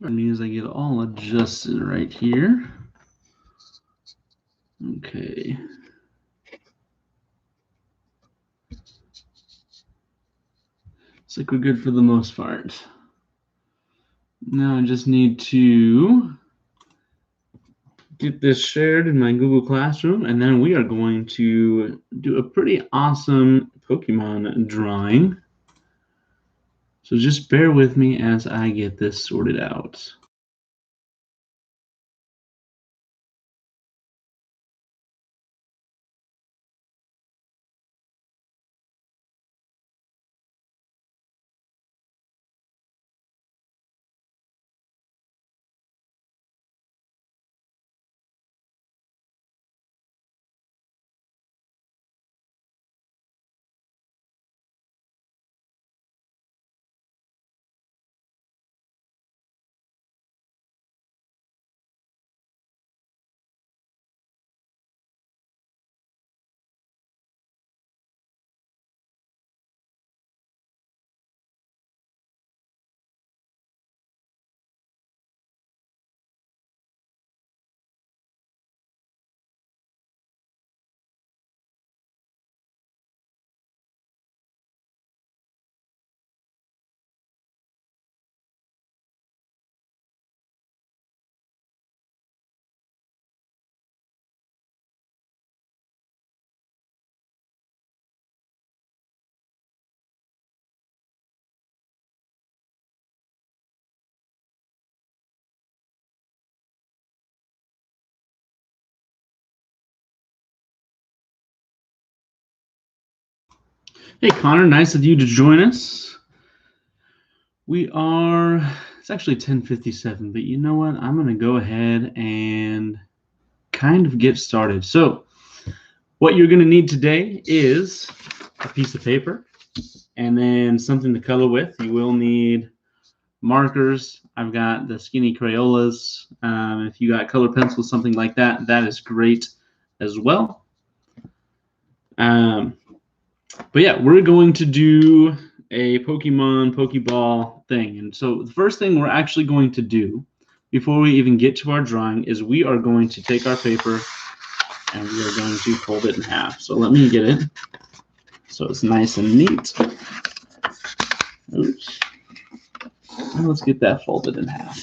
That means I get all adjusted right here. Okay. Looks like we're good for the most part. Now I just need to get this shared in my Google Classroom, and then we are going to do a pretty awesome Pokemon drawing. So just bear with me as I get this sorted out. Hey Connor, nice of you to join us. It's actually 10:57, but you know what? I'm going to go ahead and kind of get started. So what you're going to need today is a piece of paper and then something to color with. You will need markers. I've got the skinny Crayolas. If you got color pencils, something like that, that is great as well. But yeah, we're going to do a Pokemon Pokeball thing. And so the first thing we're actually going to do before we even get to our drawing is we are going to take our paper and we are going to fold it in half. So let me get it so it's nice and neat. Oops. And let's get that folded in half.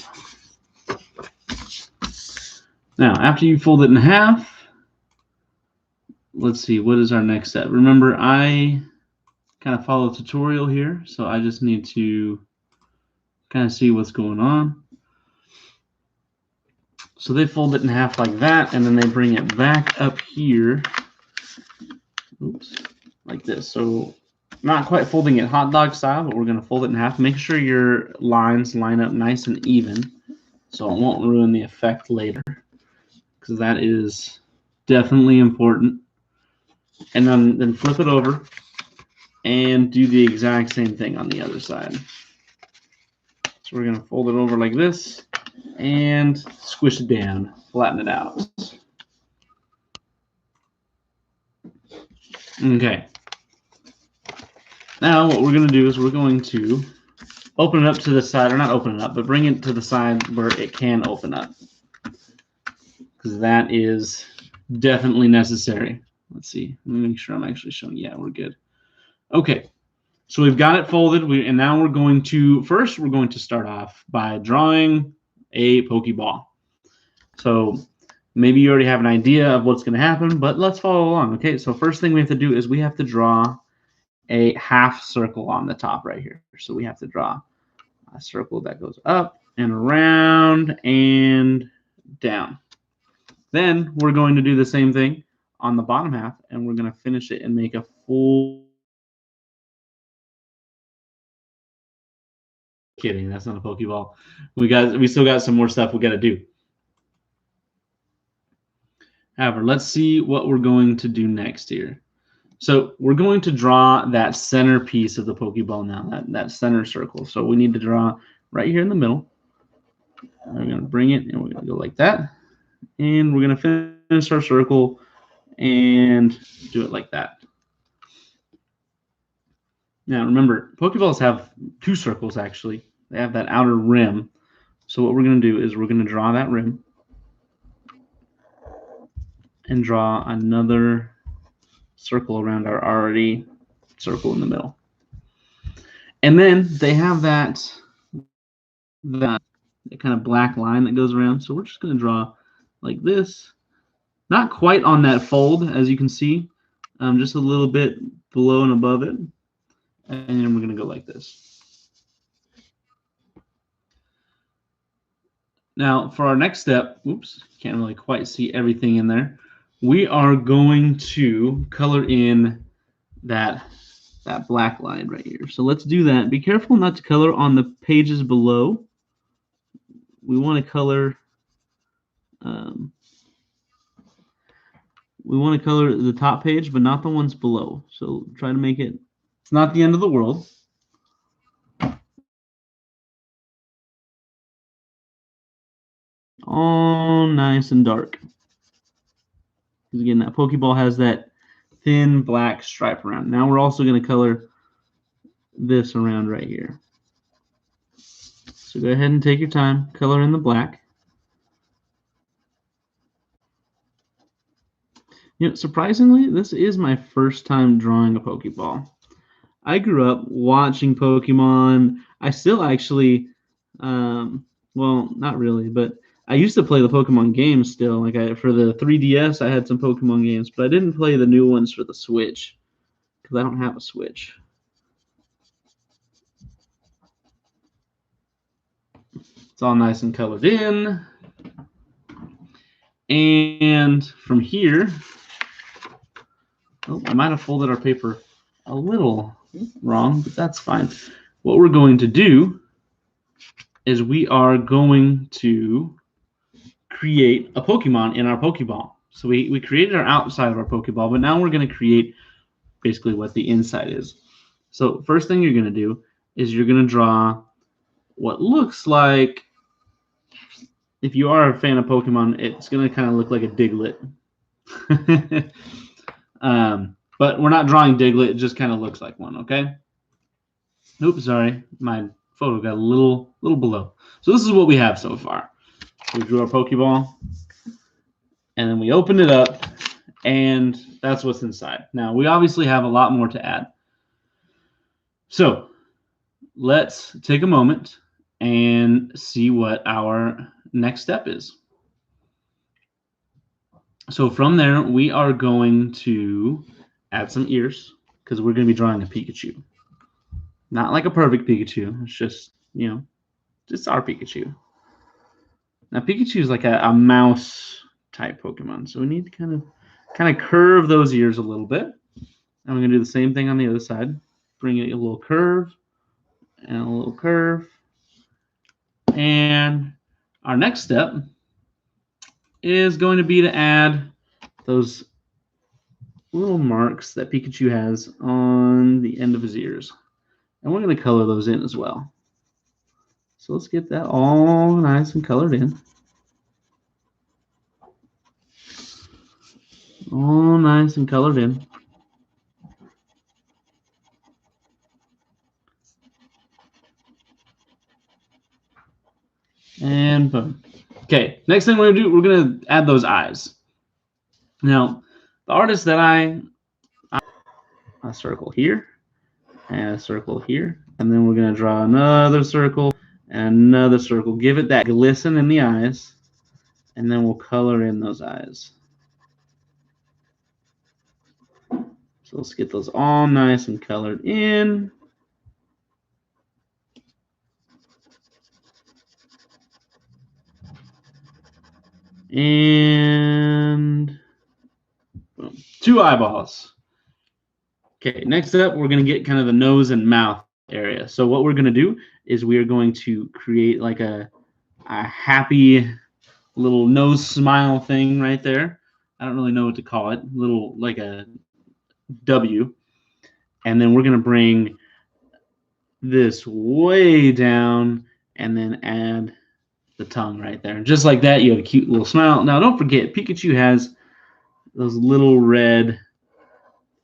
Now, after you fold it in half, let's see, what is our next step? Remember, I kind of follow a tutorial here, so I just need to kind of see what's going on. So they fold it in half like that, and then they bring it back up here, oops, like this. So not quite folding it hot dog style, but we're going to fold it in half. Make sure your lines line up nice and even so it won't ruin the effect later, because that is definitely important. And then flip it over and do the exact same thing on the other side. So we're going to fold it over like this and squish it down, flatten it out. Okay. Now what we're going to do is we're going to open it up to the side, or not open it up, but bring it to the side where it can open up, because that is definitely necessary. Let's see. Let me make sure I'm actually showing. Yeah, we're good. Okay. So we've got it folded, and now we're going to start off by drawing a Pokeball. So maybe you already have an idea of what's going to happen, but let's follow along. Okay, so first thing we have to do is we have to draw a half circle on the top right here. So we have to draw a circle that goes up and around and down. Then we're going to do the same thing on the bottom half, and we're going to finish it and make a full. Kidding, that's not a Pokeball. We still got some more stuff we got to do. However, let's see what we're going to do next here. So we're going to draw that center piece of the Pokeball now, that center circle. So we need to draw right here in the middle. We're going to bring it, and we're going to go like that. And we're going to finish our circle and do it like that. Now, remember, Pokeballs have two circles, actually. They have that outer rim. So what we're going to do is we're going to draw that rim and draw another circle around our already circle in the middle. And then they have that kind of black line that goes around. So we're just going to draw like this. Not quite on that fold, as you can see, just a little bit below and above it. And then we're going to go like this. Now, for our next step, oops, can't really quite see everything in there. We are going to color in that black line right here. So let's do that. Be careful not to color on the pages below. We want to color the top page, but not the ones below. So try to make it, it's not the end of the world. All nice and dark. Because again, that Pokeball has that thin black stripe around. Now we're also going to color this around right here. So go ahead and take your time, color in the black. You know, surprisingly, this is my first time drawing a Pokeball. I grew up watching Pokemon. I still actually, well, not really, but I used to play the Pokemon games still. Like for the 3DS, I had some Pokemon games, but I didn't play the new ones for the Switch because I don't have a Switch. It's all nice and colored in. And from here, oh, I might have folded our paper a little wrong, but that's fine. What we're going to do is we are going to create a Pokemon in our Pokeball. So we created our outside of our Pokeball, but now we're going to create basically what the inside is. So first thing you're going to do is you're going to draw what looks like, if you are a fan of Pokemon, it's going to kind of look like a Diglett. But we're not drawing Diglett. It just kind of looks like one, okay? Oops, sorry. My photo got a little below. So this is what we have so far. We drew our Pokeball, and then we opened it up, and that's what's inside. Now, we obviously have a lot more to add. So let's take a moment and see what our next step is. So from there, we are going to add some ears because we're going to be drawing a Pikachu. Not like a perfect Pikachu. It's just, you know, just our Pikachu. Now, Pikachu is like a mouse type Pokemon, so we need to kind of curve those ears a little bit. And we're going to do the same thing on the other side. Bring it a little curve and a little curve. And our next step is going to be to add those little marks that Pikachu has on the end of his ears. And we're going to color those in as well. So let's get that all nice and colored in. All nice and colored in. And boom. Okay, next thing we're going to do, we're going to add those eyes. Now, the artist that a circle here, and a circle here, and then we're going to draw another circle and another circle. Give it that glisten in the eyes, and then we'll color in those eyes. So let's get those all nice and colored in. And boom, 2 eyeballs. Okay, next up, we're going to get kind of the nose and mouth area. So what we're going to do is we are going to create like a happy little nose smile thing right there. I don't really know what to call it. Little like a W. And then we're going to bring this way down and then add the tongue right there. And just like that, you have a cute little smile. Now, don't forget, Pikachu has those little red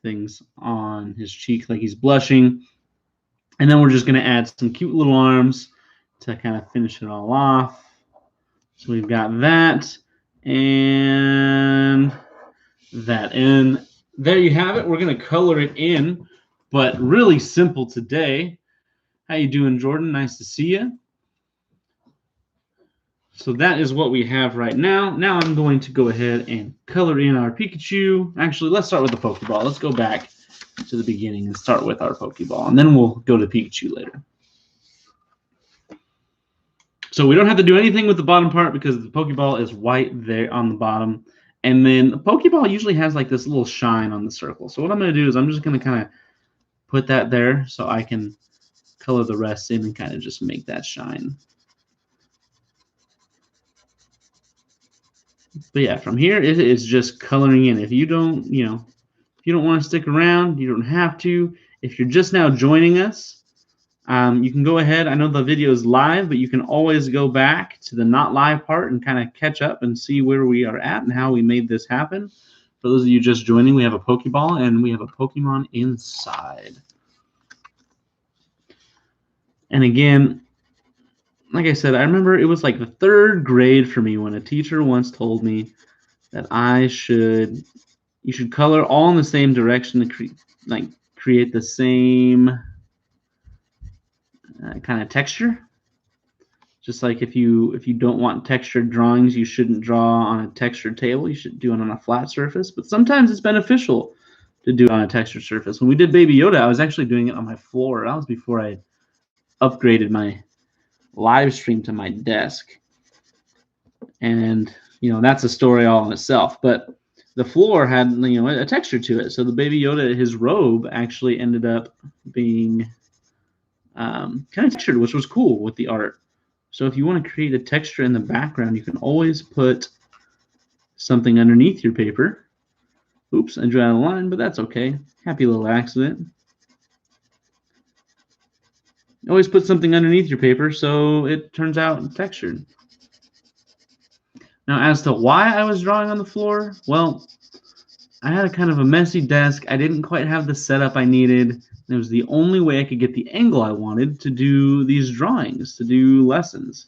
things on his cheek like he's blushing. And then we're just going to add some cute little arms to kind of finish it all off. So we've got that and that. And there you have it. We're going to color it in, but really simple today. How you doing, Jordan? Nice to see you. So that is what we have right now. Now I'm going to go ahead and color in our Pikachu. Actually, let's start with the Pokeball. Let's go back to the beginning and start with our Pokeball, and then we'll go to Pikachu later. So we don't have to do anything with the bottom part because the Pokeball is white there on the bottom. And then the Pokeball usually has like this little shine on the circle. So what I'm going to do is I'm just going to kind of put that there so I can color the rest in and kind of just make that shine. But yeah, from here it is just coloring in. If you don't, if you don't want to stick around, you don't have to. If you're just now joining us, you can go ahead. I know the video is live, but you can always go back to the not live part and kind of catch up and see where we are at and how we made this happen. For those of you just joining, we have a Pokeball and we have a Pokemon inside. And again, like I said, I remember it was like the 3rd grade for me when a teacher once told me that you should color all in the same direction to create the same kind of texture. Just like if you don't want textured drawings, you shouldn't draw on a textured table. You should do it on a flat surface. But sometimes it's beneficial to do it on a textured surface. When we did Baby Yoda, I was actually doing it on my floor. That was before I upgraded my live stream to my desk. And that's a story all in itself. But the floor had a texture to it. So the Baby Yoda, his robe actually ended up being kind of textured, which was cool with the art. So if you want to create a texture in the background, you can always put something underneath your paper. Oops, I drew out a line, but that's okay. Happy little accident. Always put something underneath your paper so it turns out textured. Now, as to why I was drawing on the floor, well, I had a kind of a messy desk. I didn't quite have the setup I needed. It was the only way I could get the angle I wanted to do these drawings, to do lessons.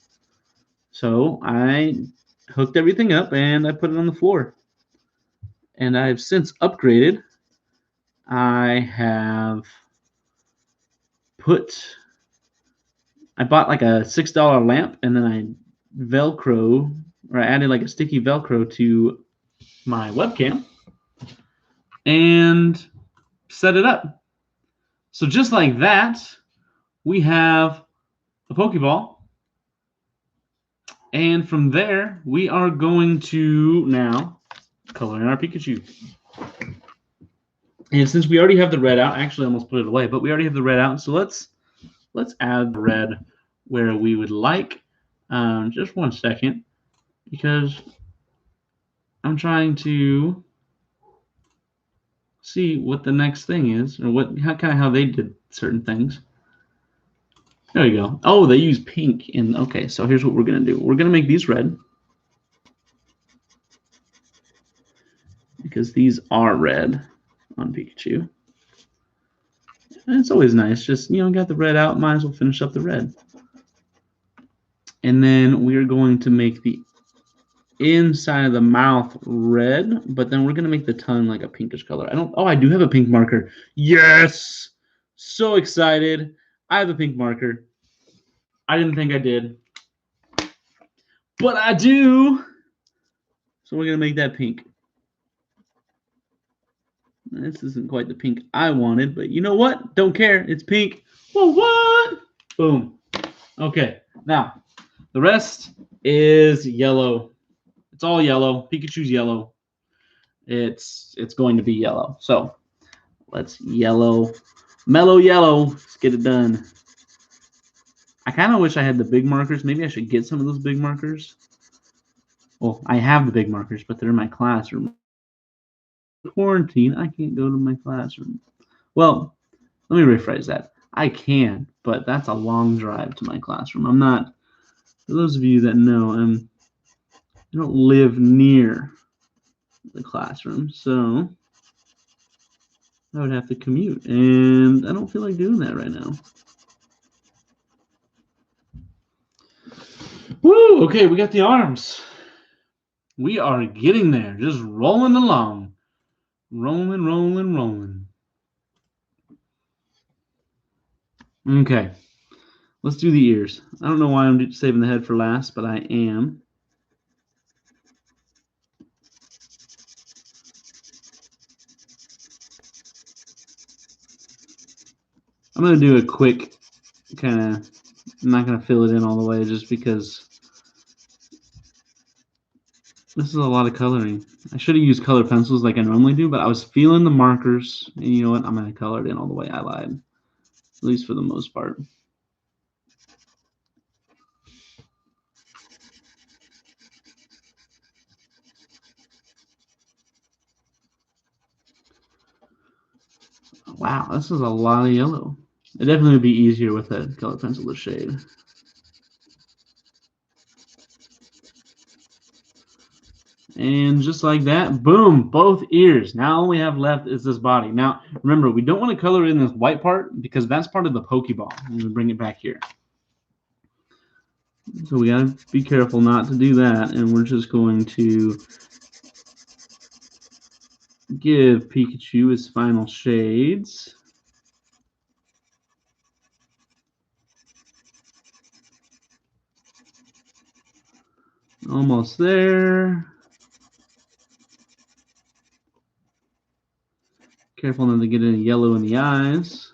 So I hooked everything up and I put it on the floor. And I've since upgraded. I bought like a $6 lamp and then I added like a sticky Velcro to my webcam and set it up. So just like that, we have a Pokeball. And from there, we are going to now color in our Pikachu. And since we already have the red out, I actually almost put it away, but we already have the red out. So let's add the red where we would like. Just 1 second, because I'm trying to see what the next thing is, or how they did certain things. There we go. Oh, they use pink in. Okay, so here's what we're gonna do. We're gonna make these red because these are red on Pikachu. And it's always nice. Just got the red out. Might as well finish up the red. And then we are going to make the inside of the mouth red, but then we're gonna make the tongue like a pinkish color. I do have a pink marker. Yes, so excited. I have a pink marker. I didn't think I did, but I do. So we're gonna make that pink. This isn't quite the pink I wanted, but you know what? Don't care. It's pink. Whoa, what? Boom. Okay, now the rest is yellow. It's all yellow. Pikachu's yellow. It's going to be yellow. So let's mellow yellow. Let's get it done. I kind of wish I had the big markers. Maybe I should get some of those big markers. Well, I have the big markers, but they're in my classroom. Quarantine, I can't go to my classroom. Well, let me rephrase that. I can, but that's a long drive to my classroom. I'm not, for those of you that know, I don't live near the classroom, so I would have to commute, and I don't feel like doing that right now. Woo! Okay, we got the arms. We are getting there. Just rolling along. Rolling, rolling, rolling. Okay. Let's do the ears. I don't know why I'm saving the head for last, but I am. I'm going to do a quick kind of, I'm not going to fill it in all the way just because this is a lot of coloring. I should have used color pencils like I normally do, but I was feeling the markers. And you know what? I'm going to color it in all the way. I lied, at least for the most part. Wow, this is a lot of yellow. It definitely would be easier with a color pencil to shade. And just like that, boom, both ears. Now all we have left is this body. Now, remember, we don't want to color in this white part because that's part of the Pokeball. I'm going to bring it back here. So we got to be careful not to do that. And we're just going to give Pikachu his final shades. Almost there. Careful not to get any yellow in the eyes.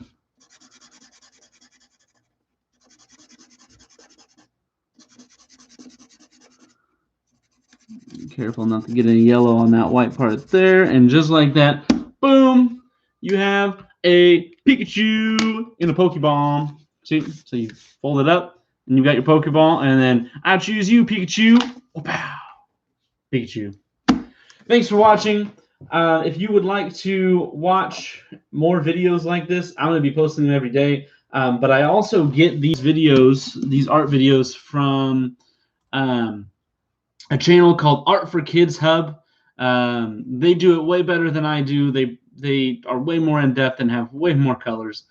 Careful not to get any yellow on that white part there. And just like that, boom, you have a Pikachu in a Pokeball. See? So you fold it up, and you've got your Pokeball, and then I choose you, Pikachu. Wow. Pikachu. Thanks for watching. If you would like to watch more videos like this, I'm going to be posting them every day. But I also get these videos, these art videos from a channel called Art for Kids Hub. They do it way better than I do. They are way more in depth and have way more colors.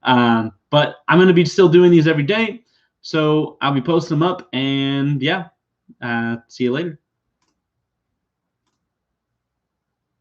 But I'm going to be still doing these every day, so I'll be posting them up. And yeah, see you later.